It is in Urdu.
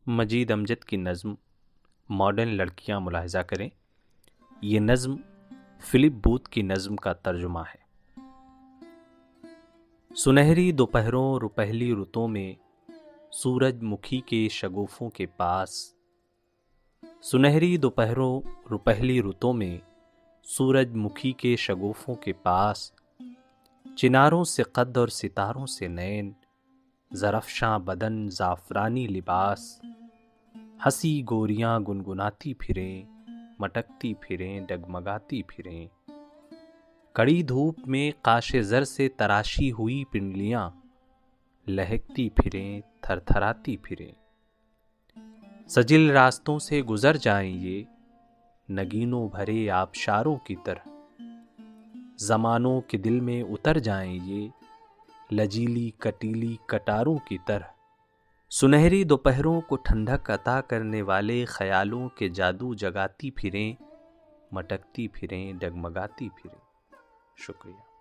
مجید امجد کی نظم ماڈرن لڑکیاں ملاحظہ کریں۔ یہ نظم فلپ بوتھ کی نظم کا ترجمہ ہے۔ سنہری دوپہروں روپہلی رتوں میں سورج مکھی کے شگوفوں کے پاس، سنہری دوپہروں روپہلی رتوں میں سورج مکھی کے شگوفوں کے پاس، چناروں سے قد اور ستاروں سے نین، زرافشاں بدن زعفرانی لباس، ہنسی گوریاں گنگناتی پھریں، مٹکتی پھریں ڈگمگاتی پھریں، کڑی دھوپ میں قاش زر سے تراشی ہوئی پنڈلیاں لہکتی پھریں تھر تھراتی پھریں، سجل راستوں سے گزر جائیں یہ نگینوں بھرے آبشاروں کی طرح، زمانوں کے دل میں اتر جائیں یہ لجیلی کٹیلی کٹاروں کی طرح، سنہری دوپہروں کو ٹھنڈک عطا کرنے والے خیالوں کے جادو جگاتی پھریں، مٹکتی پھریں ڈگمگاتی پھریں۔ شکریہ۔